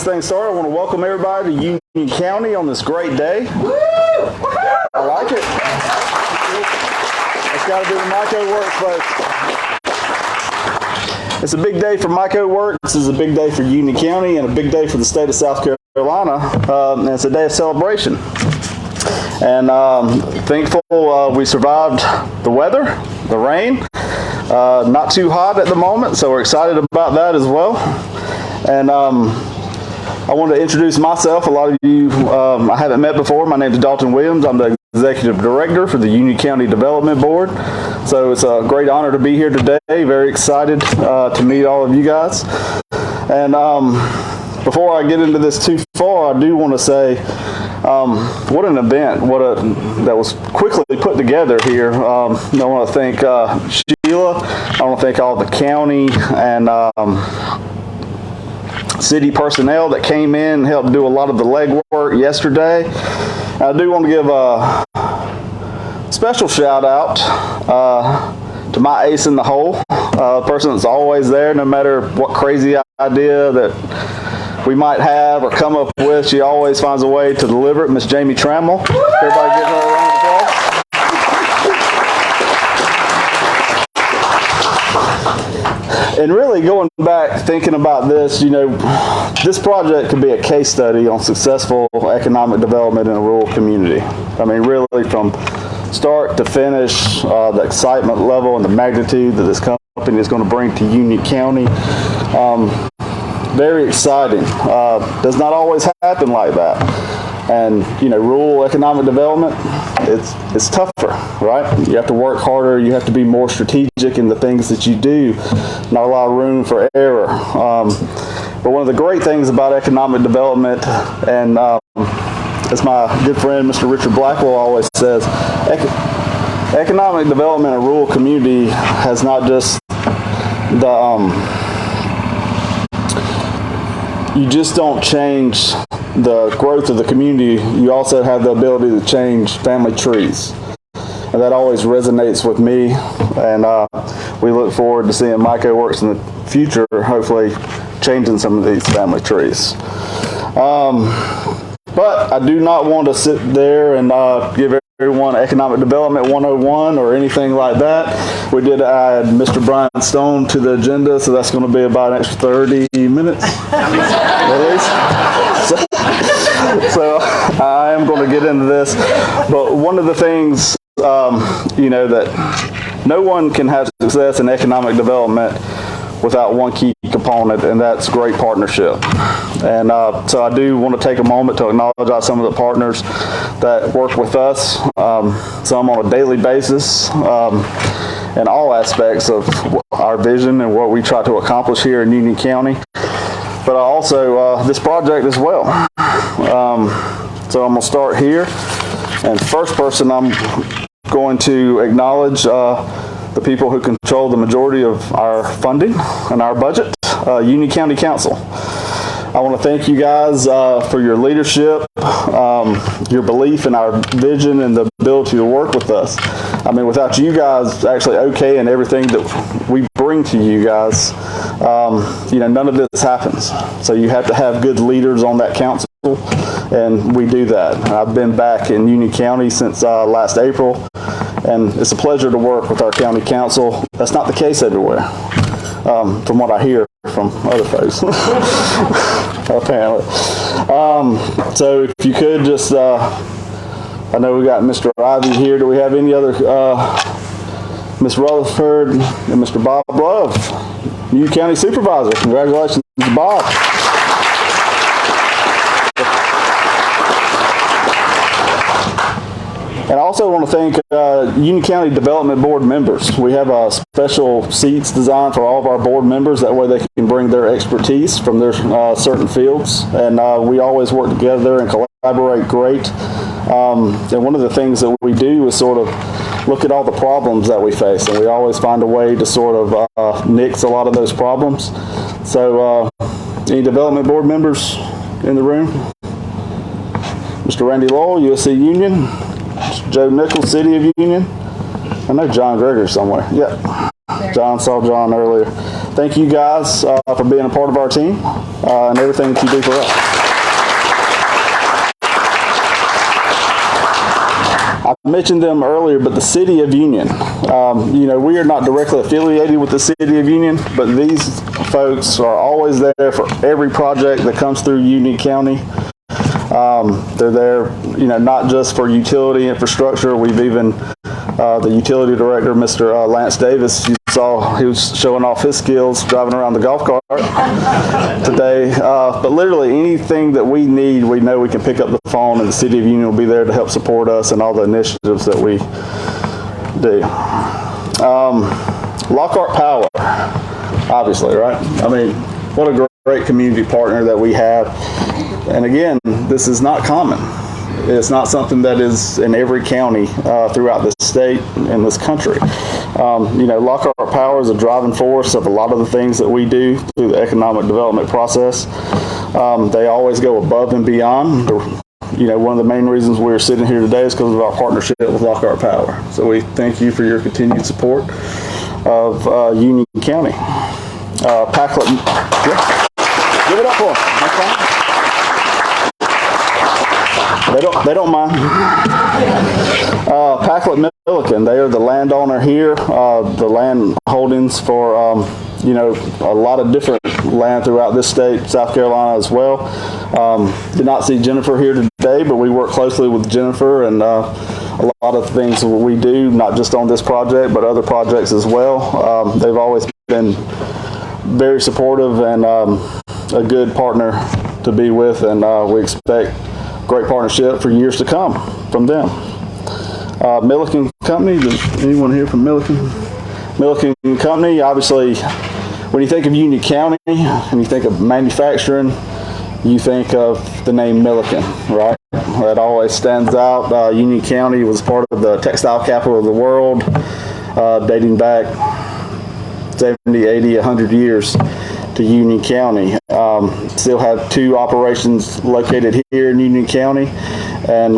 things started, I want to welcome everybody to Union County on this great day. I like it. It's got to be the MycoWorks, folks. It's a big day for MycoWorks. This is a big day for Union County and a big day for the state of South Carolina. And it's a day of celebration. And thankful we survived the weather, the rain. Not too hot at the moment, so we're excited about that as well. And I want to introduce myself. A lot of you I haven't met before. My name is Dolton Williams. I'm the Executive Director for the Union County Development Board. So it's a great honor to be here today. Very excited to meet all of you guys. And before I get into this too far, I do want to say what an event, that was quickly put together here. I want to thank Sheila. I want to thank all the county and city personnel that came in and helped do a lot of the legwork yesterday. I do want to give a special shout out to my ace in the hole, the person that's always there no matter what crazy idea that we might have or come up with. She always finds a way to deliver it, Miss Jamie Trammell. Everybody give her a round of applause. And really going back, thinking about this, this project could be a case study on successful economic development in a rural community. I mean, really from start to finish, the excitement level and the magnitude that this company is going to bring to Union County. Very exciting. Does not always happen like that. And, rural economic development, it's tougher, right? You have to work harder. You have to be more strategic in the things that you do. Not a lot of room for error. But one of the great things about economic development, and as my good friend Mr. Richard Blackwell always says, economic development in a rural community has not just you just don't change the growth of the community, you also have the ability to change family trees. And that always resonates with me, and we look forward to seeing MycoWorks in the future, hopefully changing some of these family trees. But I do not want to sit there and give everyone Economic Development 101 or anything like that. We did add Mr. Brian Stone to the agenda, so that's going to be about an extra 30 minutes at least. So I am going to get into this. But one of the things, that no one can have success in economic development without one key component, and that's great partnership. And so I do want to take a moment to acknowledge some of the partners that work with us, some on a daily basis, in all aspects of our vision and what we try to accomplish here in Union County. But also this project as well. So I'm going to start here. And first person I'm going to acknowledge the people who control the majority of our funding and our budget, Union County Council. I want to thank you guys for your leadership, your belief in our vision and the ability to work with us. I mean, without you guys actually okaying everything that we bring to you guys, none of this happens. So you have to have good leaders on that council, and we do that. I've been back in Union County since last April, and it's a pleasure to work with our county council. That's not the case everywhere, from what I hear from other folks, apparently. So if you could just, I know we got Mr. Ivy here. Do we have any other, Ms. Rutherford and Mr. Bob Love, Union County Supervisor. Congratulations, Bob. And I also want to thank Union County Development Board members. We have special seats designed for all of our board members. That way they can bring their expertise from their certain fields. And we always work together and collaborate great. And one of the things that we do is sort of look at all the problems that we face. And we always find a way to sort of nix a lot of those problems. So any development board members in the room? Mr. Randy Lowell, USC Union. Joe Nichols, City of Union. I know John Gregory somewhere. Yeah. John, saw John earlier. thank you guys for being a part of our team and everything that you do for us. I mentioned them earlier, but the City of Union, we are not directly affiliated with the City of Union, but these folks are always there for every project that comes through Union County. They're there, not just for utility infrastructure. We've even, the utility director, Mr. Lance Davis, you saw he was showing off his skills driving around the golf cart today. But literally anything that we need, we know we can pick up the phone, and the City of Union will be there to help support us and all the initiatives that we do. Lockhart Power, obviously, right? I mean, what a great community partner that we have. And again, this is not common. It's not something that is in every county throughout the state and this country. Lockhart Power is a driving force of a lot of the things that we do through the economic development process. They always go above and beyond. One of the main reasons we're sitting here today is because of our partnership with Lockhart Power. So we thank you for your continued support of Union County. Packlet, yeah. Give it up for them. Okay. They don't mind. Packlet Milliken, they are the landowner here. The land holdings for a lot of different land throughout this state, South Carolina as well. Did not see Jennifer here today, but we work closely with Jennifer and a lot of things we do, not just on this project, but other projects as well. They've always been very supportive and a good partner to be with, and we expect great partnership for years to come from them. Milliken Company, does anyone here from Milliken? Milliken Company, obviously, when you think of Union County and you think of manufacturing, you think of the name Milliken, right? That always stands out. Union County was part of the textile capital of the world, dating back 70, 80, 100 years to Union County. Still have 2 operations located here in Union County, and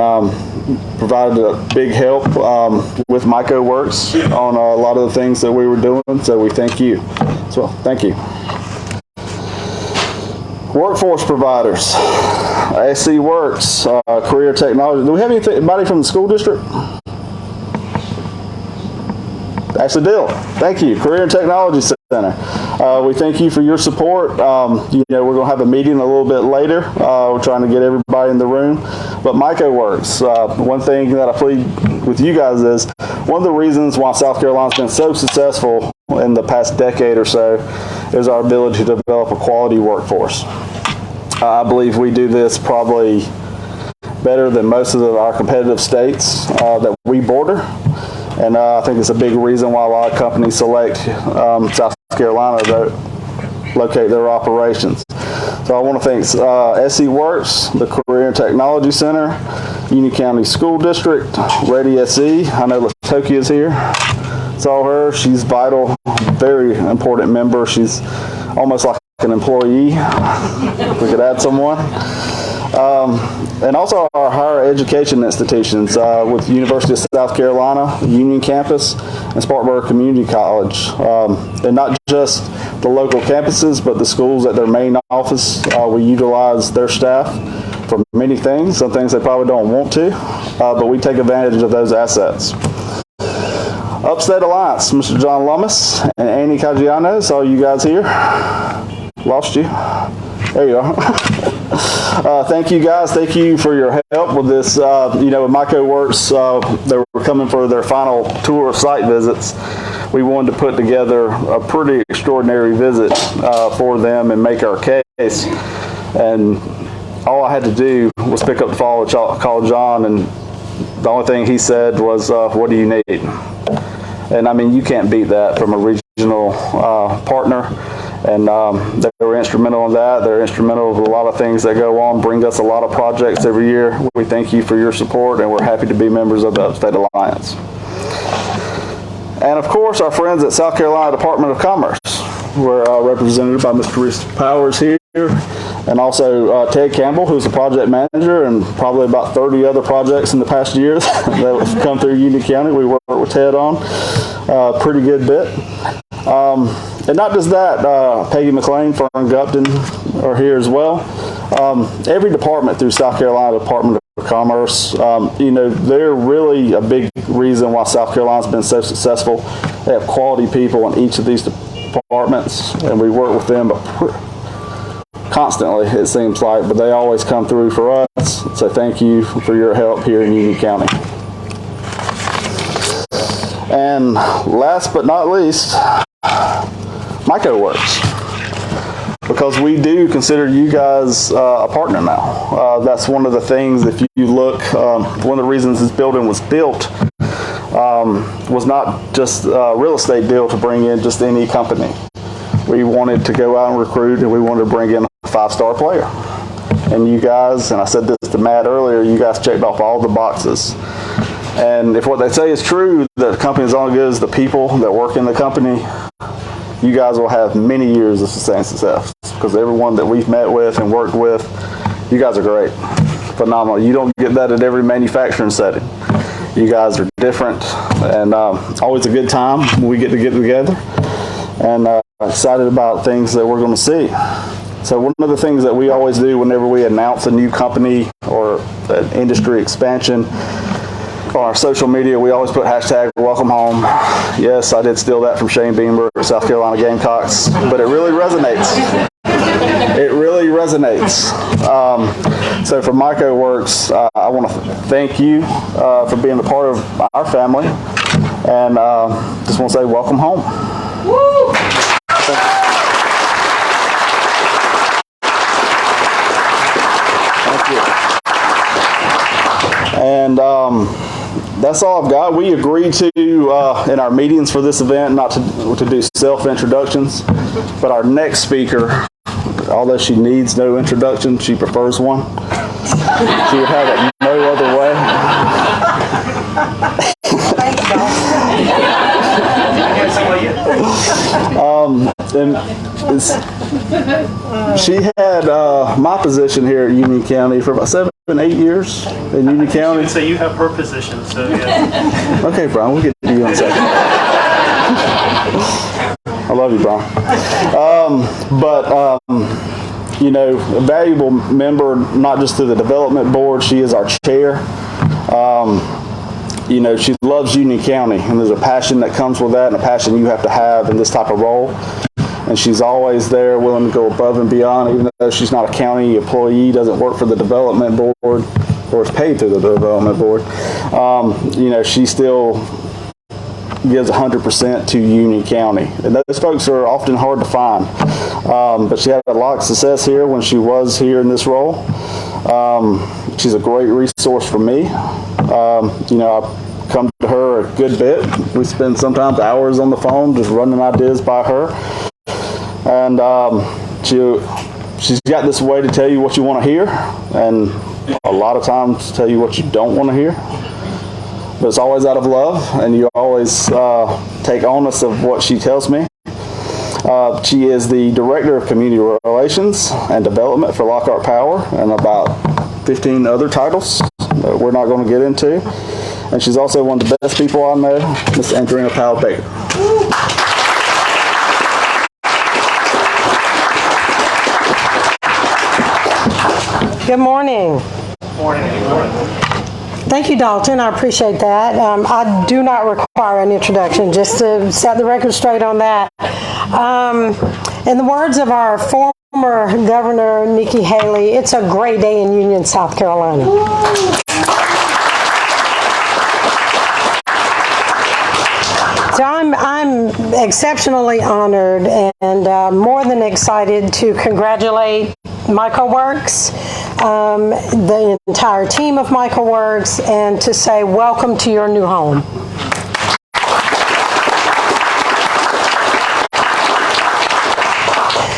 provided a big help with MycoWorks on a lot of the things that we were doing, so we thank you. So thank you. Workforce providers, SC Works, Career Technology. Do we have anybody from the school district? Actually, Dill, thank you. Career and Technology Center. We thank you for your support. We're going to have a meeting a little bit later. We're trying to get everybody in the room. But MycoWorks, one thing that I plead with you guys is, one of the reasons why South Carolina's been so successful in the past decade or so is our ability to develop a quality workforce. I believe we do this probably better than most of our competitive states that we border. And I think it's a big reason why a lot of companies select South Carolina to locate their operations. So I want to thank SC Works, the Career and Technology Center, Union County School District, Ready SE. I know Latokia is here. Saw her. She's vital, very important member. She's almost like an employee. If we could add someone. And also our higher education institutions with University of South Carolina, Union Campus, and Spartanburg Community College. And not just the local campuses, but the schools at their main office. We utilize their staff for many things, some things they probably don't want to, but we take advantage of those assets. Upstate Alliance, Mr. John Lummis and Annie Caggiano, saw you guys here. Lost you. There you are. Thank you guys. Thank you for your help with this. With MycoWorks, they were coming for their final tour of site visits. We wanted to put together a pretty extraordinary visit for them and make our case. And all I had to do was pick up the phone and call John, and the only thing he said was, what do you need? And I mean, you can't beat that from a regional partner. And they were instrumental in that. They're instrumental in a lot of things that go on, bring us a lot of projects every year. We thank you for your support, and we're happy to be members of the Upstate Alliance. And of course, our friends at South Carolina Department of Commerce. We're represented by Ms. Teresa Powers here, and also Ted Campbell, who's a project manager, and probably about 30 other projects in the past year that have come through Union County. We work with Ted on a pretty good bit. And not just that, Peggy McLean, Fern Gupton are here as well. Every department through South Carolina Department of Commerce, they're really a big reason why South Carolina's been so successful. They have quality people in each of these departments, and we work with them constantly, it seems like, but they always come through for us. So thank you for your help here in Union County. And last but not least, MycoWorks, because we do consider you guys a partner now. That's one of the things, if you look, one of the reasons this building was built was not just a real estate deal to bring in just any company. We wanted to go out and recruit, and we wanted to bring in a 5-star player. And you guys, and I said this to Matt earlier, you guys checked off all the boxes. And if what they say is true, that the company is only good as the people that work in the company, you guys will have many years of sustained success. Because everyone that we've met with and worked with, you guys are great. Phenomenal. You don't get that at every manufacturing setting. You guys are different, and always a good time when we get together. And excited about things that we're going to see. So one of the things that we always do whenever we announce a new company or an industry expansion, on our social media, we always put hashtag welcome home. Yes, I did steal that from Shane Beamer at South Carolina Gamecocks, but it really resonates. It really resonates. So for MycoWorks, I want to thank you for being a part of our family, and just want to say welcome home. Woo! Thank you. And that's all I've got. We agreed to, in our meetings for this event, not to do self-introductions, but our next speaker, although she needs no introduction, she prefers one. She would have it no other way. She had my position here at Union County for about 7-8 years in Union County. She would say you have her position, so yeah. Okay, Brian, we'll get to you in a second. I love you, Brian. A valuable member, not just to the development board, she is our chair. She loves Union County, and there's a passion that comes with that, and a passion you have to have in this type of role. And she's always there, willing to go above and beyond, even though she's not a county employee, doesn't work for the development board, or is paid through the development board. She still gives 100% to Union County. And those folks are often hard to find. But she had a lot of success here when she was here in this role. She's a great resource for me. I've come to her a good bit. We spend sometimes hours on the phone just running ideas by her. And she's got this way to tell you what you want to hear, and a lot of times tell you what you don't want to hear. But it's always out of love, and you always take onus of what she tells me. She is the Director of Community Relations and Development for Lockhart Power, and about 15 other titles that we're not going to get into. And she's also one of the best people I know, Miss Andrena Powell-Baker. Good morning. Morning. Thank you, Dolton. I appreciate that. I do not require an introduction, just to set the record straight on that. In the words of our former Governor, Nikki Haley, it's a great day in Union, South Carolina. So I'm exceptionally honored and more than excited to congratulate MycoWorks, the entire team of MycoWorks, and to say welcome to your new home.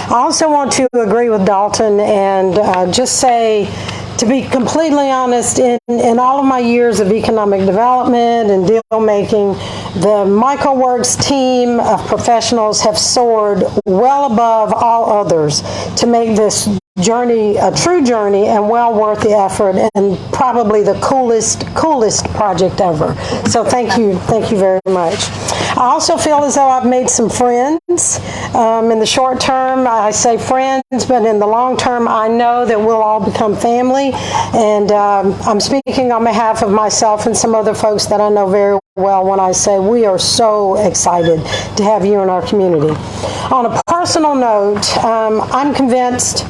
I also want to agree with Dolton and just say, to be completely honest, in all of my years of economic development and deal making, the MycoWorks team of professionals have soared well above all others to make this journey a true journey and well worth the effort, and probably the coolest project ever. So thank you very much. I also feel as though I've made some friends. In the short term, I say friends, but in the long term, I know that we'll all become family. And I'm speaking on behalf of myself and some other folks that I know very well when I say we are so excited to have you in our community. On a personal note, I'm convinced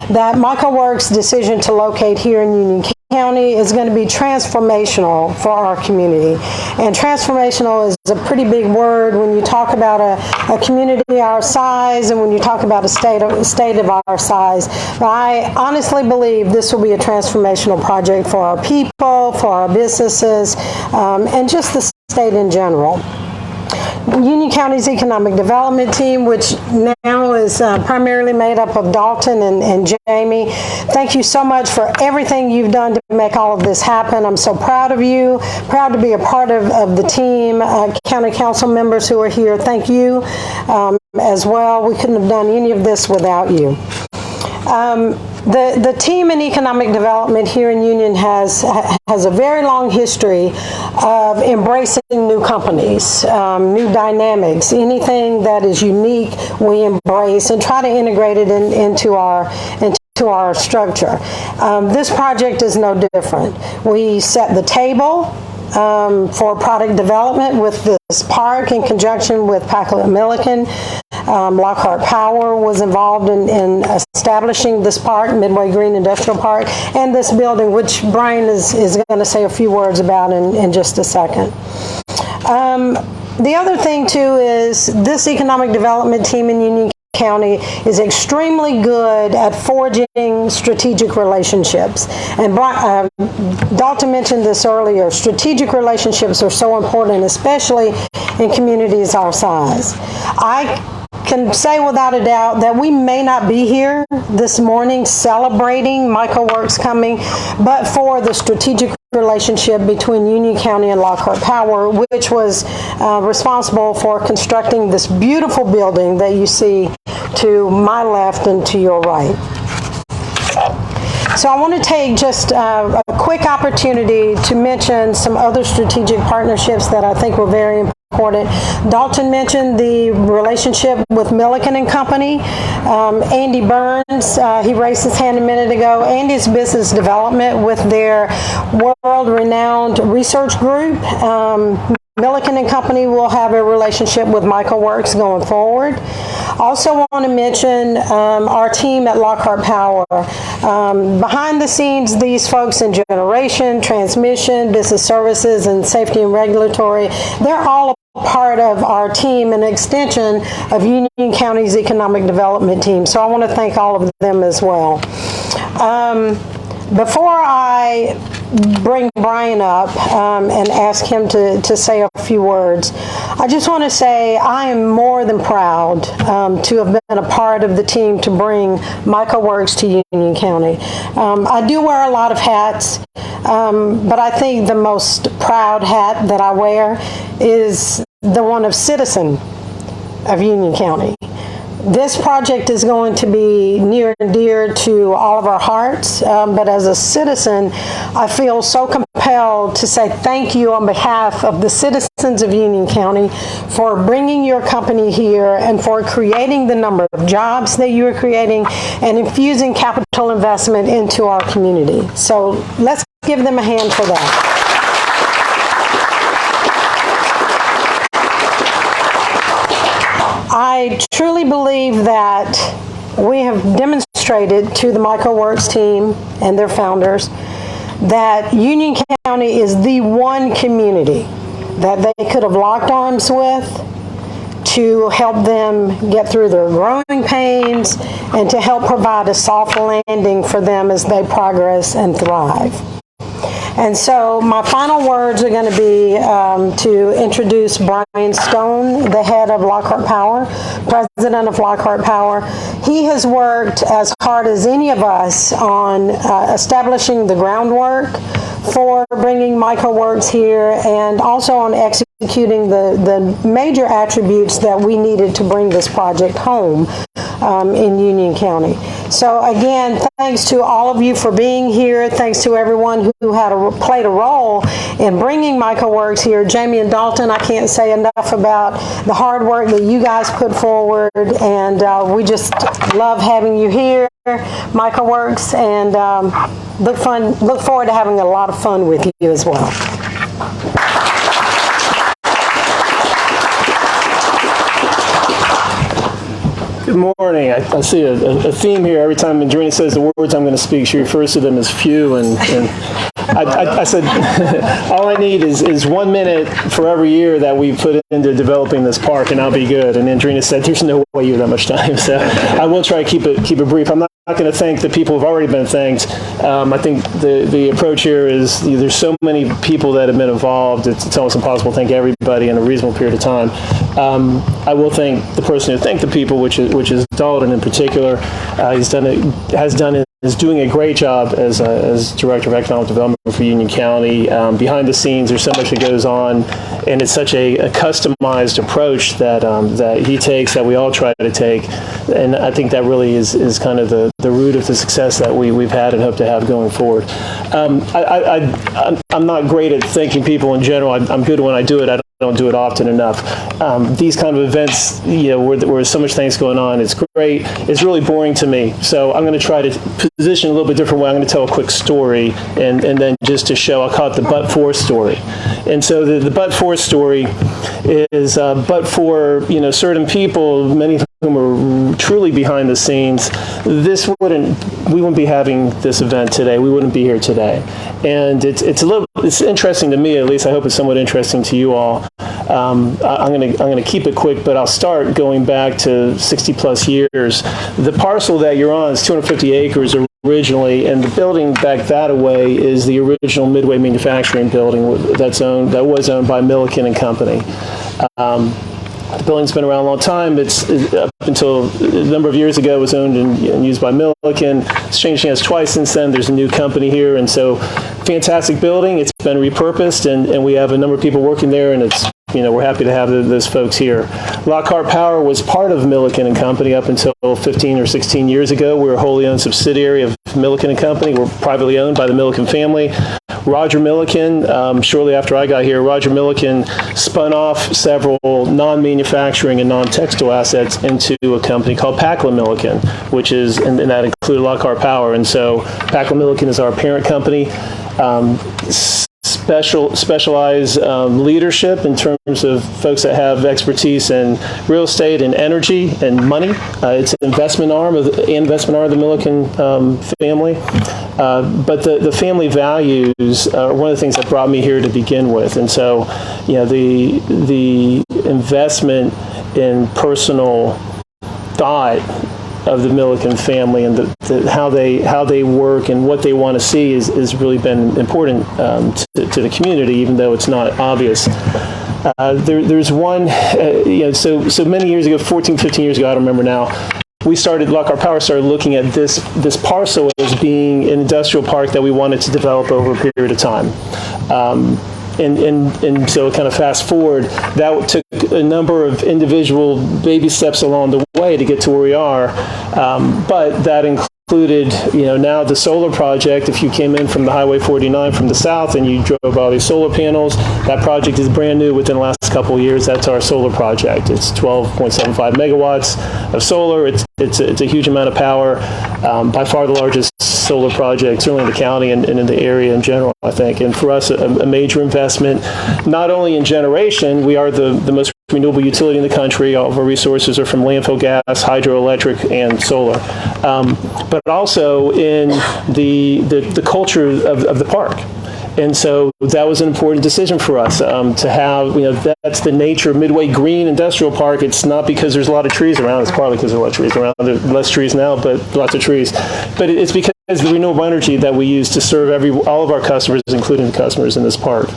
that MycoWorks' decision to locate here in Union County is going to be transformational for our community. And transformational is a pretty big word when you talk about a community our size and when you talk about a state of our size. But I honestly believe this will be a transformational project for our people, for our businesses, and just the state in general. Union County's Economic Development Team, which now is primarily made up of Dolton and Jamie. Thank you so much for everything you've done to make all of this happen. I'm so proud of you, proud to be a part of the team. County Council members who are here, thank you as well. We couldn't have done any of this without you. The team in economic development here in Union has a very long history of embracing new companies, new dynamics. Anything that is unique, we embrace and try to integrate it into our structure. This project is no different. We set the table for product development with this park in conjunction with Packlet Milliken. Lockhart Power was involved in establishing this park, Midway Green Industrial Park, and this building, which Brian is going to say a few words about in just a second. The other thing too is this economic development team in Union County is extremely good at forging strategic relationships. And Dalton mentioned this earlier. Strategic relationships are so important, especially in communities our size. I can say without a doubt that we may not be here this morning celebrating MycoWorks coming, but for the strategic relationship between Union County and Lockhart Power, which was responsible for constructing this beautiful building that you see to my left and to your right. So I want to take just a quick opportunity to mention some other strategic partnerships that I think were very important. Dalton mentioned the relationship with Milliken and Company. Andy Burns, he raised his hand a minute ago. Andy's business development with their world-renowned research group. Milliken and Company will have a relationship with MycoWorks going forward. Also want to mention our team at Lockhart Power. Behind the scenes, these folks in generation, transmission, business services, and safety and regulatory, they're all a part of our team, an extension of Union County's economic development team. So I want to thank all of them as well. Before I bring Brian up and ask him to say a few words, I just want to say I am more than proud to have been a part of the team to bring MycoWorks to Union County. I do wear a lot of hats, but I think the most proud hat that I wear is the one of citizen of Union County. This project is going to be near and dear to all of our hearts, but as a citizen, I feel so compelled to say thank you on behalf of the citizens of Union County for bringing your company here and for creating the number of jobs that you are creating and infusing capital investment into our community. So let's give them a hand for that. I truly believe that we have demonstrated to the MycoWorks team and their founders that Union County is the one community that they could have locked arms with to help them get through their growing pains and to help provide a soft landing for them as they progress and thrive. And so my final words are going to be to introduce Brian Stone, the head of Lockhart Power, president of Lockhart Power. He has worked as hard as any of us on establishing the groundwork for bringing MycoWorks here and also on executing the major attributes that we needed to bring this project home in Union County. So again, thanks to all of you for being here. Thanks to everyone who played a role in bringing MycoWorks here. Jamie and Dolton, I can't say enough about the hard work that you guys put forward, and we just love having you here, MycoWorks, and look forward to having a lot of fun with you as well. Good morning. I see a theme here. Every time Andrena says the words I'm going to speak, she refers to them as few, and I said, all I need is 1 minute for every year that we put into developing this park, and I'll be good. And Andrena said, there's no way you have that much time. So I will try to keep it brief. I'm not going to thank the people who've already been thanked. I think the approach here is there's so many people that have been involved. It's almost impossible to thank everybody in a reasonable period of time. I will thank the person who thanked the people, which is Dolton in particular. Is doing a great job as Director of Economic Development for Union County. Behind the scenes, there's so much that goes on, and it's such a customized approach that he takes, that we all try to take, and I think that really is kind of the root of the success that we've had and hope to have going forward. I'm not great at thanking people in general. I'm good when I do it. I don't do it often enough. These kind of events, where there's so much things going on, it's great. It's really boring to me. So I'm going to try to position a little bit different way. I'm going to tell a quick story, and then just to show, I'll call it the but-for story. And so the but-for story is but for certain people, many of whom are truly behind the scenes, we wouldn't be having this event today. We wouldn't be here today. And it's interesting to me, at least. I hope it's somewhat interesting to you all. I'm going to keep it quick, but I'll start going back to 60 plus years. The parcel that you're on is 250 acres originally, and the building back that way is the original Midway manufacturing building that was owned by Milliken and Company. The building's been around a long time. It's up until a number of years ago, it was owned and used by Milliken. It's changed hands twice since then. There's a new company here, and so fantastic building. It's been repurposed, and we have a number of people working there, and it's we're happy to have those folks here. Lockhart Power was part of Milliken and Company up until 15 or 16 years ago. We were a wholly owned subsidiary of Milliken and Company. We're privately owned by the Milliken family. Roger Milliken, shortly after I got here, Roger Milliken spun off several non-manufacturing and non-textile assets into a company called Packla Milliken, and that included Lockhart Power. And so Packla Milliken is our parent company. Specialized leadership in terms of folks that have expertise in real estate and energy and money. It's an investment arm of the Milliken family. But the family values are one of the things that brought me here to begin with. And so, the investment in personal thought of the Milliken family and how they work and what they want to see is really been important to the community, even though it's not obvious. There's one, so many years ago, 14, 15 years ago, I don't remember now, Lockhart Power started looking at this parcel as being an industrial park that we wanted to develop over a period of time. And so kind of fast forward, that took a number of individual baby steps along the way to get to where we are. But that included, now the solar project. If you came in from the Highway 49 from the south and you drove all these solar panels, that project is brand new within the last couple of years. That's our solar project. It's 12.75 megawatts of solar. It's a huge amount of power. By far the largest solar project, certainly in the county and in the area in general, I think. And for us, a major investment, not only in generation. We are the most renewable utility in the country. All of our resources are from landfill gas, hydroelectric, and solar. But also in the culture of the park. And so that was an important decision for us to have, that's the nature of Midway Green Industrial Park. It's not because there's a lot of trees around. It's partly because there are a lot of trees around. There's less trees now, but lots of trees. But it's because the renewable energy that we use to serve all of our customers, including the customers in this park.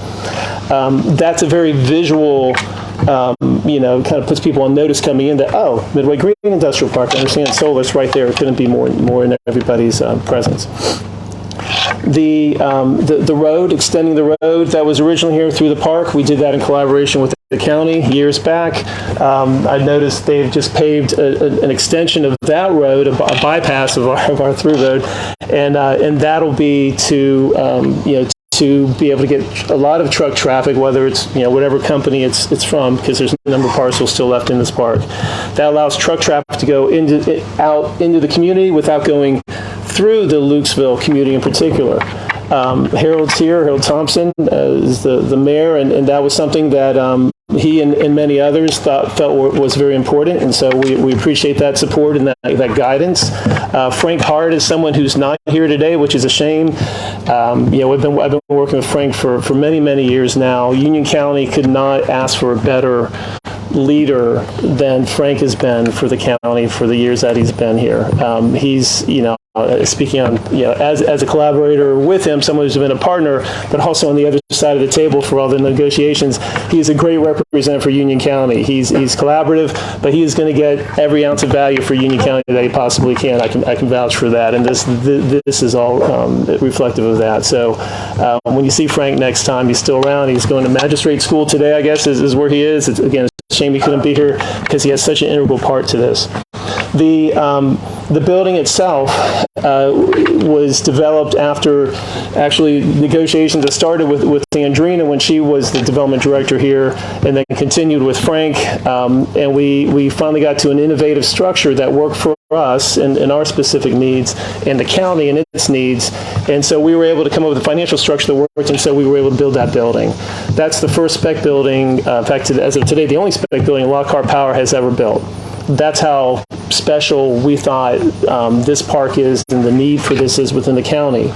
That's a very visual, kind of puts people on notice coming in that, Midway Green Industrial Park, I understand solar's right there. It couldn't be more in everybody's presence. The road, extending the road that was originally here through the park, we did that in collaboration with the county years back. I noticed they've just paved an extension of that road, a bypass of our through road, and that'll be to be able to get a lot of truck traffic, whether it's whatever company it's from, because there's a number of parcels still left in this park. That allows truck traffic to go out into the community without going through the Lukesville community in particular. Harold's here, Harold Thompson is the mayor, and that was something that he and many others felt was very important, and so we appreciate that support and that guidance. Frank Hart is someone who's not here today, which is a shame. I've been working with Frank for many years now. Union County could not ask for a better leader than Frank has been for the county for the years that he's been here. He's speaking on as a collaborator with him, someone who's been a partner, but also on the other side of the table for all the negotiations. He's a great representative for Union County. He's collaborative, but he is going to get every ounce of value for Union County that he possibly can. I can vouch for that, and this is all reflective of that. So when you see Frank next time, he's still around. He's going to magistrate school today, I guess, is where he is. It's a shame he couldn't be here because he has such an integral part to this. The building itself was developed after actually negotiations that started with Andrena when she was the development director here, and then continued with Frank, and we finally got to an innovative structure that worked for us and our specific needs, and the county and its needs, and so we were able to come up with a financial structure that worked, and so we were able to build that building. That's the first spec building, in fact, as of today, the only spec building Lockhart Power has ever built. That's how special we thought this park is and the need for this is within the county.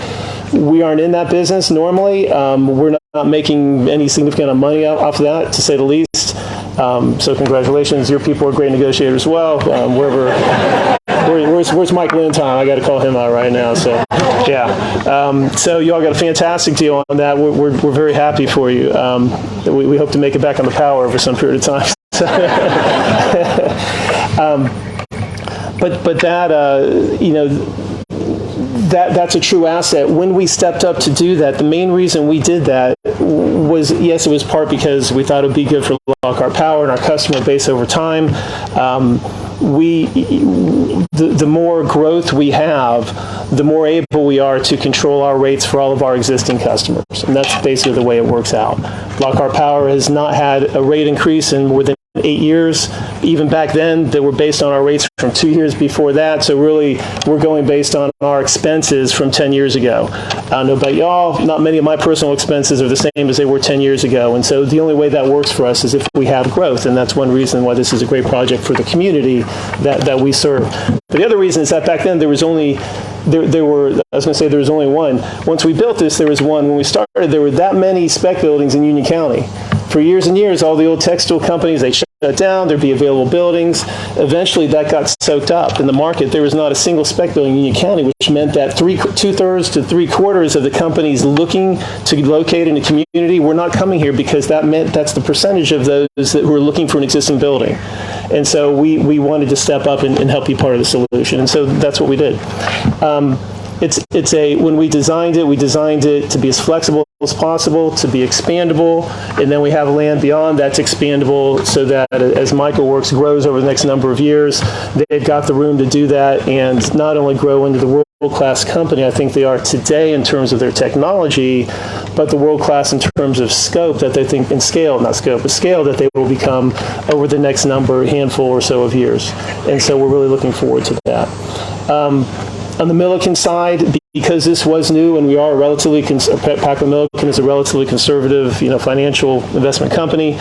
We aren't in that business normally. We're not making any significant money off of that, to say the least. So congratulations. Your people are great negotiators as well. Where's Mike Linton? I got to call him out right now. So yeah. So you all got a fantastic deal on that. We're very happy for you. We hope to make it back on the power over some period of time. But that that's a true asset. When we stepped up to do that, the main reason we did that was, yes, it was part because we thought it would be good for Lockhart Power and our customer base over time. The more growth we have, the more able we are to control our rates for all of our existing customers. And that's basically the way it works out. Lockhart Power has not had a rate increase in more than 8 years. Even back then, they were based on our rates from 2 years before that. So really, we're going based on our expenses from 10 years ago. I don't know about y'all, not many of my personal expenses are the same as they were 10 years ago. And so the only way that works for us is if we have growth. And that's one reason why this is a great project for the community that we serve. But the other reason is that back then there was only one. Once we built this, there was one. When we started, there were that many spec buildings in Union County. For years and years, all the old textile companies, they shut down, there'd be available buildings. Eventually, that got soaked up in the market. There was not a single spec building in Union County, which meant that 2/3 to 3/4 of the companies looking to locate in a community were not coming here because that meant that's the percentage of those that were looking for an existing building. And so we wanted to step up and help be part of the solution. And so that's what we did. When we designed it to be as flexible as possible, to be expandable, and then we have land beyond that's expandable so that as MycoWorks grows over the next number of years, they've got the room to do that and not only grow into the world-class company I think they are today in terms of their technology, but the world-class in terms of scope that they think, and scale, not scope, but scale that they will become over the next handful or so of years. And so we're really looking forward to that. On the Milliken side, because this was new and we are Packard Milliken is a relatively conservative, financial investment company,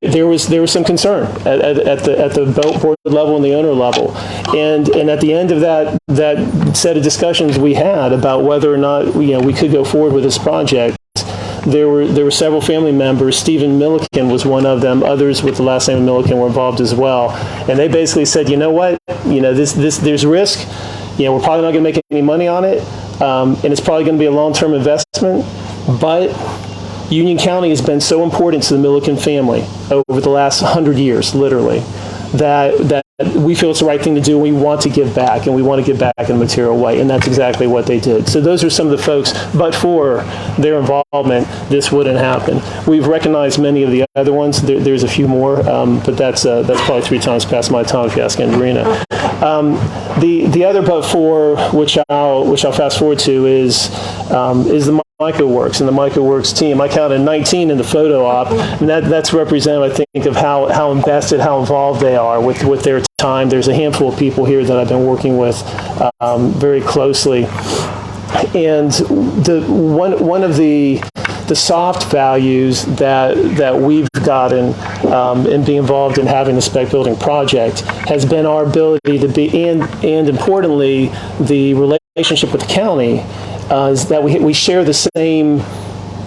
there was some concern at the board level and the owner level, and at the end of that set of discussions we had about whether or not we could go forward with this project. There were several family members. Stephen Milliken was one of them. Others with the last name of Milliken were involved as well. And they basically said, you know what? There's risk. We're probably not going to make any money on it. And it's probably going to be a long-term investment. But Union County has been so important to the Milliken family over the last 100 years, literally. that we feel it's the right thing to do, and we want to give back, and we want to give back in a material way, and that's exactly what they did. So those are some of the folks, but for their involvement, this wouldn't happen. We've recognized many of the other ones. There's a few more, but that's probably 3 times past my time if you ask Andrena. The other but for, which I'll fast forward to, is the MycoWorks and the MycoWorks team. I counted 19 in the photo op, and that's representative, I think, of how invested, how involved they are with their time. There's a handful of people here that I've been working with very closely, and one of the soft values that we've gotten in being involved in having the spec building project has been our ability to be, and importantly, the relationship with the county. Is that we share the same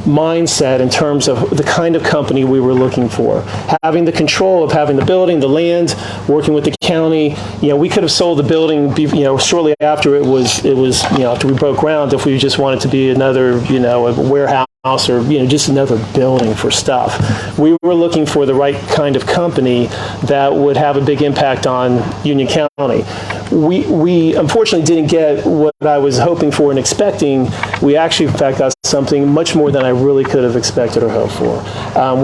mindset in terms of the kind of company we were looking for. Having the control of having the building, the land, working with the county. We could have sold the building, shortly after it was, after we broke ground, if we just wanted to be another, a warehouse or, just another building for stuff. We were looking for the right kind of company that would have a big impact on Union County. We unfortunately didn't get what I was hoping for and expecting. We actually, in fact, got something much more than I really could have expected or hoped for.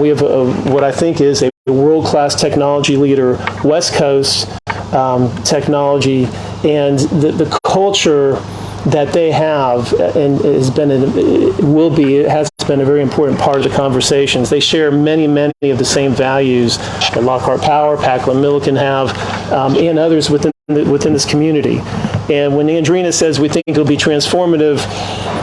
We have what I think is a world-class technology leader, West Coast technology, and the culture that they have and has been it has been a very important part of the conversations. They share many of the same values that Lockhart Power, Packland Milliken have, and others within this community. And when Andrena says we think it'll be transformative,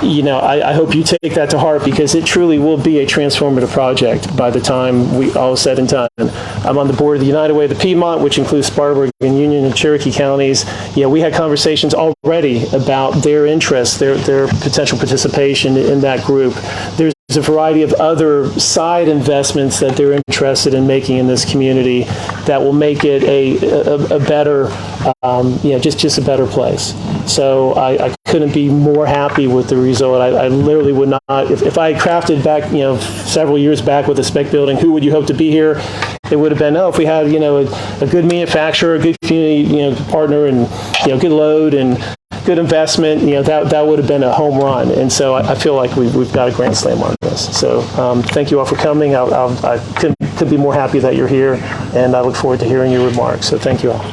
I hope you take that to heart, because it truly will be a transformative project by the time we all said and done. I'm on the board of the United Way of the Piedmont, which includes Spartanburg and Union and Cherokee counties. We had conversations already about their interests, their potential participation in that group. There's a variety of other side investments that they're interested in making in this community that will make it a better, just a better place. So I couldn't be more happy with the result. I literally would not, if I had crafted back, several years back with a spec building, who would you hope to be here? It would have been, if we had, a good manufacturer, a good community, partner, and, good load and good investment, that would have been a home run. And so I feel like we've got a grand slam on this. So thank you all for coming. I couldn't be more happy that you're here, and I look forward to hearing your remarks. So thank you all.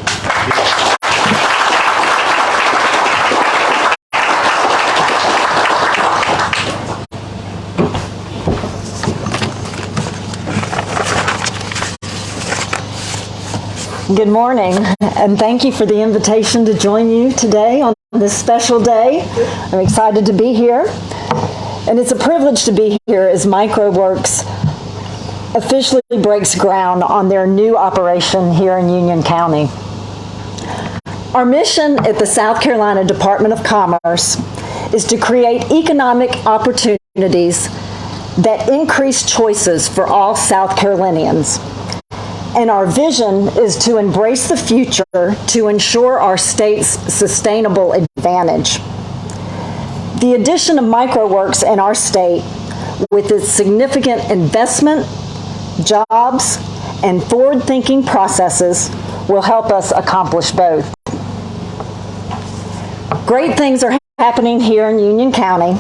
Good morning, and thank you for the invitation to join you today on this special day. I'm excited to be here, and it's a privilege to be here as MycoWorks officially breaks ground on their new operation here in Union County. Our mission at the South Carolina Department of Commerce is to create economic opportunities that increase choices for all South Carolinians. And our vision is to embrace the future to ensure our state's sustainable advantage. The addition of MycoWorks in our state, with its significant investment, jobs, and forward-thinking processes, will help us accomplish both. Great things are happening here in Union County,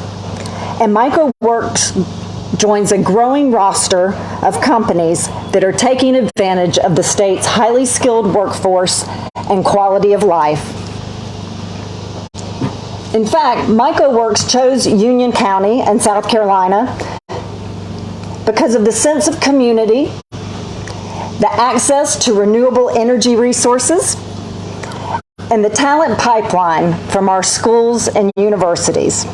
and MycoWorks joins a growing roster of companies that are taking advantage of the state's highly skilled workforce and quality of life. In fact, MycoWorks chose Union County and South Carolina because of the sense of community, the access to renewable energy resources, and the talent pipeline from our schools and universities.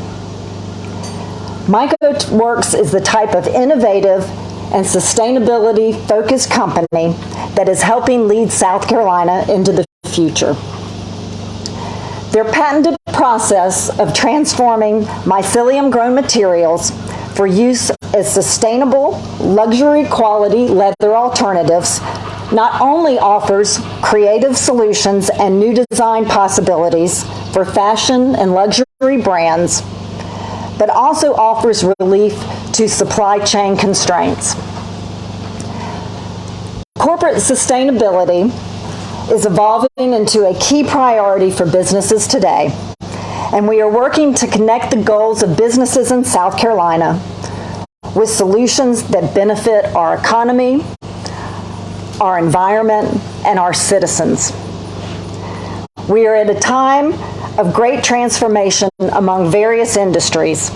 MycoWorks is the type of innovative and sustainability-focused company that is helping lead South Carolina into the future. Their patented process of transforming mycelium-grown materials for use as sustainable, luxury-quality leather alternatives not only offers creative solutions and new design possibilities for fashion and luxury brands, but also offers relief to supply chain constraints. Corporate sustainability is evolving into a key priority for businesses today, and we are working to connect the goals of businesses in South Carolina with solutions that benefit our economy, our environment, and our citizens. We are at a time of great transformation among various industries,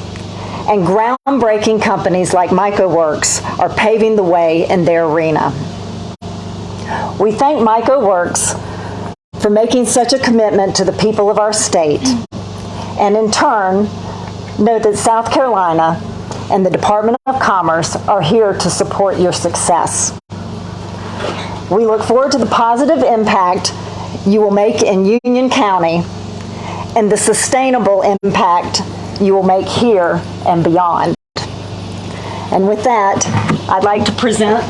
and groundbreaking companies like MycoWorks are paving the way in their arena. We thank MycoWorks for making such a commitment to the people of our state, and in turn, know that South Carolina and the Department of Commerce are here to support your success. We look forward to the positive impact you will make in Union County and the sustainable impact you will make here and beyond. And with that, I'd like to present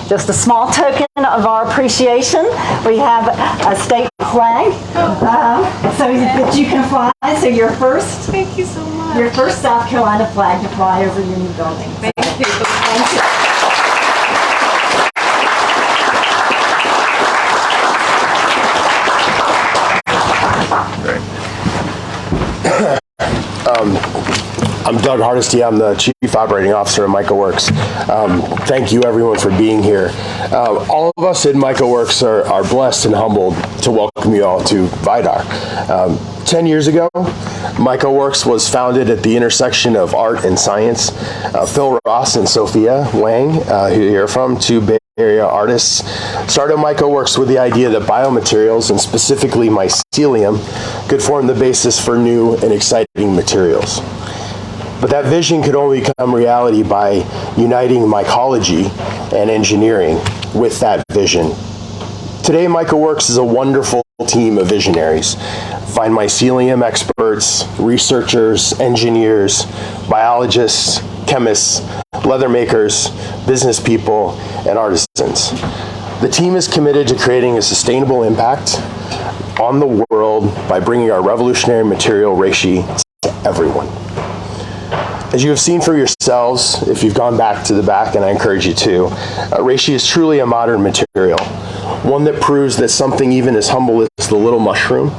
just a small token of our appreciation. We have a state flag, so that you can fly. So your first, Thank you so much. your first South Carolina flag to fly over Union Building. Thank you. Thank you. I'm Doug Hardesty. I'm the Chief Operating Officer of MycoWorks. Thank you, everyone, for being here. All of us at MycoWorks are blessed and humbled to welcome you all to VIDAR. 10 years ago, MycoWorks was founded at the intersection of art and science. Phil Ross and Sophia Wang, who you're from, two Bay Area artists, started MycoWorks with the idea that biomaterials, and specifically mycelium, could form the basis for new and exciting materials. But that vision could only become reality by uniting mycology and engineering with that vision. Today, MycoWorks is a wonderful team of visionaries, Fine Mycelium experts, researchers, engineers, biologists, chemists, leather makers, business people, and artisans. The team is committed to creating a sustainable impact on the world by bringing our revolutionary material, Reishi, to everyone. As you have seen for yourselves, if you've gone back to the back, and I encourage you to, Reishi is truly a modern material, one that proves that something even as humble as the little mushroom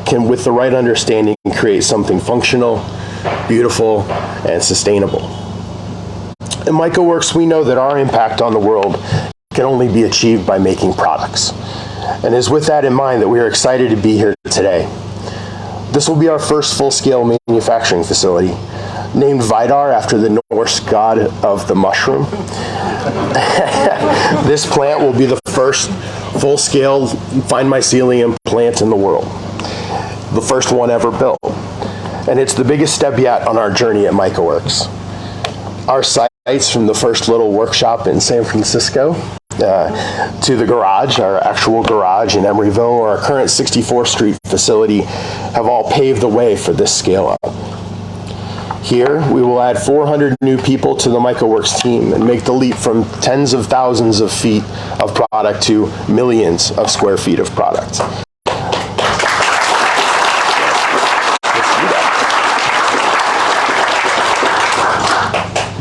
can, with the right understanding, create something functional, beautiful, and sustainable. In MycoWorks, we know that our impact on the world can only be achieved by making products. And it's with that in mind that we are excited to be here today. This will be our first full-scale manufacturing facility, named Vidar after the Norse god of the mushroom. This plant will be the first full-scale fine mycelium plant in the world, the first one ever built. And it's the biggest step yet on our journey at MycoWorks. Our sites, from the first little workshop in San Francisco to the garage, our actual garage in Emeryville, or our current 64th Street facility, have all paved the way for this scale up. Here, we will add 400 new people to the MycoWorks team and make the leap from tens of thousands of feet of product to millions of square feet of product.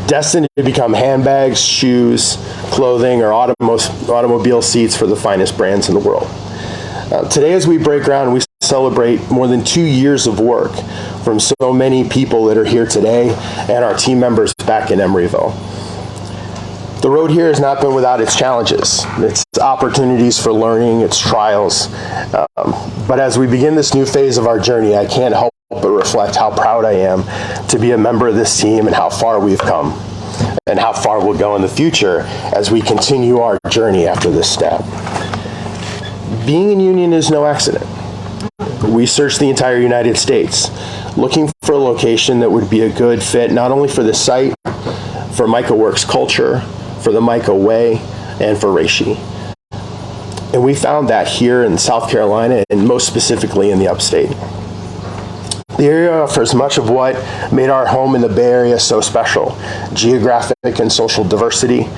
Destined to become handbags, shoes, clothing, or automobile seats for the finest brands in the world. Today, as we break ground, we celebrate more than 2 years of work from so many people that are here today and our team members back in Emeryville. The road here has not been without its challenges, its opportunities for learning, its trials. But as we begin this new phase of our journey, I can't help but reflect how proud I am to be a member of this team and how far we've come and how far we'll go in the future as we continue our journey after this step. Being in Union is no accident. We searched the entire United States, looking for a location that would be a good fit not only for the site, for MycoWorks culture, for the Myco way, and for Reishi. And we found that here in South Carolina, and most specifically in the upstate. The area offers much of what made our home in the Bay Area so special: geographic and social diversity,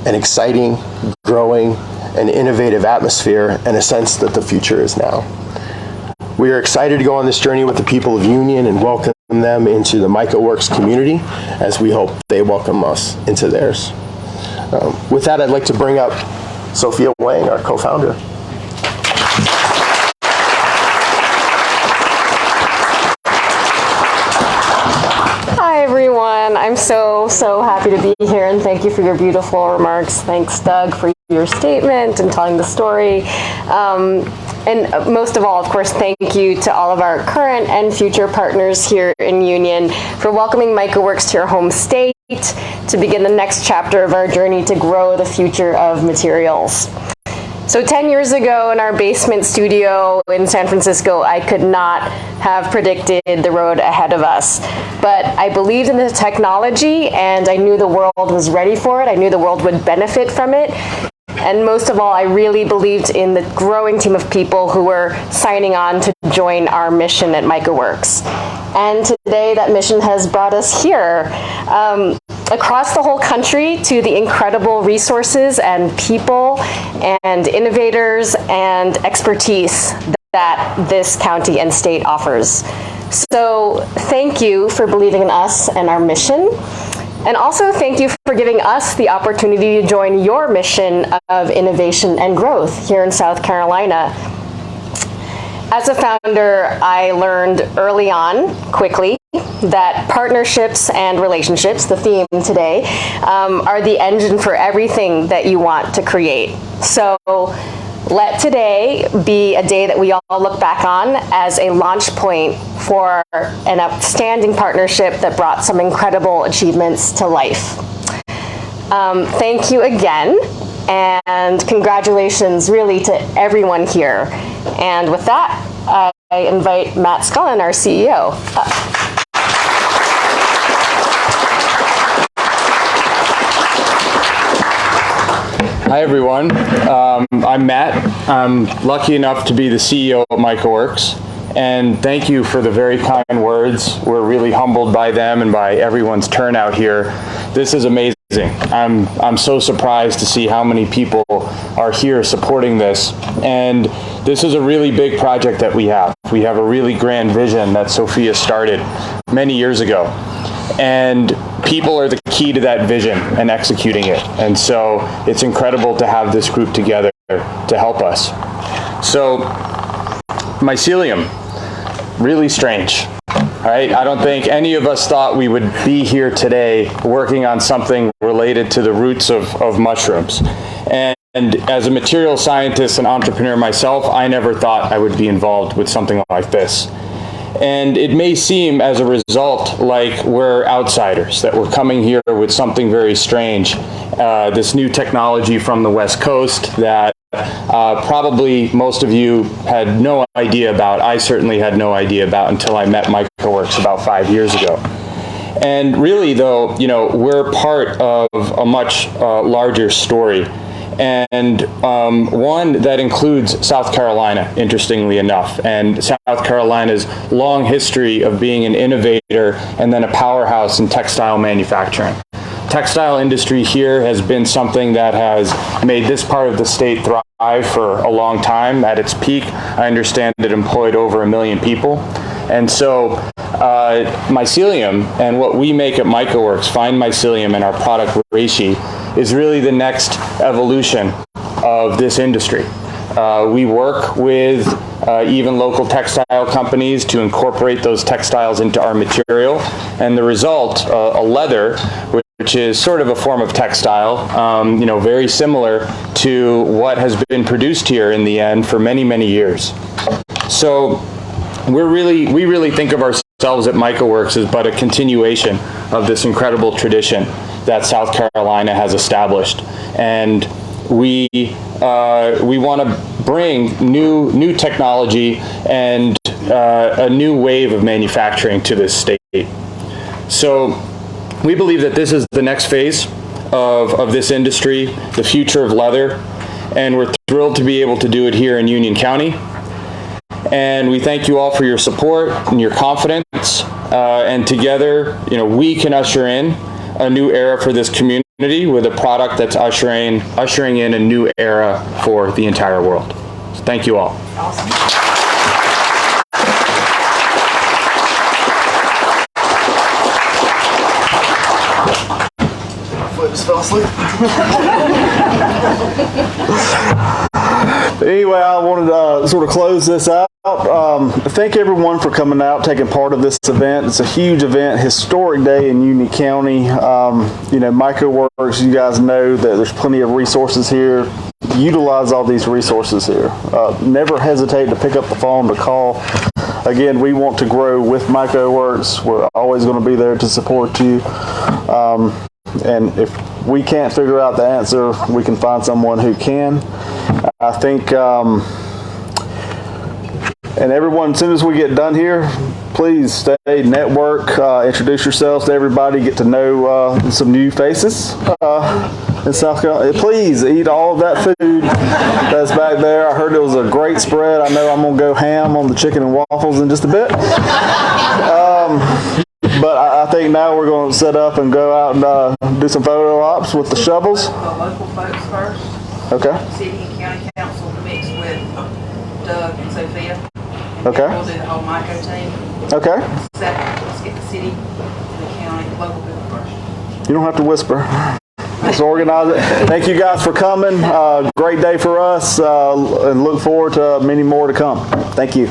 an exciting, growing, and innovative atmosphere, and a sense that the future is now. We are excited to go on this journey with the people of Union and welcome them into the MycoWorks community, as we hope they welcome us into theirs. With that, I'd like to bring up Sophia Wang, our co-founder. Hi everyone, I'm so happy to be here, and thank you for your beautiful remarks. Thanks Doug for your statement and telling the story. And most of all, of course, thank you to all of our current and future partners here in Union for welcoming MycoWorks to your home state to begin the next chapter of our journey to grow the future of materials. So 10 years ago in our basement studio in San Francisco, I could not have predicted the road ahead of us. But I believed in the technology, and I knew the world was ready for it. I knew the world would benefit from it. And most of all, I really believed in the growing team of people who were signing on to join our mission at MycoWorks. And today that mission has brought us here. Across the whole country to the incredible resources and people and innovators and expertise that this county and state offers. So thank you for believing in us and our mission. And also thank you for giving us the opportunity to join your mission of innovation and growth here in South Carolina. As a founder, I learned early on, quickly, that partnerships and relationships, the theme today, are the engine for everything that you want to create. So let today be a day that we all look back on as a launch point for an outstanding partnership that brought some incredible achievements to life. Thank you again, and congratulations really to everyone here. And with that, I invite Matt Scullin, our CEO, up. Hi everyone, I'm Matt. I'm lucky enough to be the CEO of MycoWorks, and thank you for the very kind words. We're really humbled by them and by everyone's turnout here. This is amazing. I'm so surprised to see how many people are here supporting this, and this is a really big project that we have. We have a really grand vision that Sophia started many years ago, and people are the key to that vision and executing it. And so it's incredible to have this group together to help us. So mycelium, really strange. All right, I don't think any of us thought we would be here today working on something related to the roots of mushrooms. And as a material scientist and entrepreneur myself, I never thought I would be involved with something like this. And it may seem as a result like we're outsiders, that we're coming here with something very strange, this new technology from the West Coast that probably most of you had no idea about. I certainly had no idea about until I met MycoWorks about 5 years ago. And really though, you know, we're part of a much larger story. And one that includes South Carolina, interestingly enough, and South Carolina's long history of being an innovator and then a powerhouse in textile manufacturing. Textile industry here has been something that has made this part of the state thrive for a long time. At its peak, I understand it employed over 1 million people. And so mycelium and what we make at MycoWorks, Fine Mycelium, and our product Reishi, is really the next evolution of this industry. We work with even local textile companies to incorporate those textiles into our material, and the result, a leather, which is sort of a form of textile, you know, very similar to what has been produced here in the end for many, many years. So we really think of ourselves at MycoWorks as but a continuation of this incredible tradition that South Carolina has established, and we want to bring new technology and a new wave of manufacturing to this state. So we believe that this is the next phase of this industry, the future of leather, and we're thrilled to be able to do it here in Union County. And we thank you all for your support and your confidence, and together, you know, we can usher in a new era for this community with a product that's ushering in a new era for the entire world. So thank you all. Awesome. I just fell asleep. Anyway, I wanted to sort of close this out. Thank everyone for coming out, taking part of this event. It's a huge event, historic day in Union County. MycoWorks, you guys know that there's plenty of resources here. Utilize all these resources here. Never hesitate to pick up the phone to call. Again, we want to grow with MycoWorks. We're always going to be there to support you. And if we can't figure out the answer, we can find someone who can. I think, and everyone, as soon as we get done here, please stay, network, introduce yourselves to everybody, get to know some new faces in South Carolina. Please eat all of that food that's back there. I heard it was a great spread. I know I'm going to go ham on the chicken and waffles in just a bit. But I think now we're going to set up and go out and do some photo ops with the shovels. The local folks first. Okay. City and county council mixed with Doug and Sophia. Okay. We'll do the whole Myco team. Okay. Second, let's get the city, the county, local people first. You don't have to whisper. Let's organize it. Thank you guys for coming. Great day for us, and look forward to many more to come. Thank you.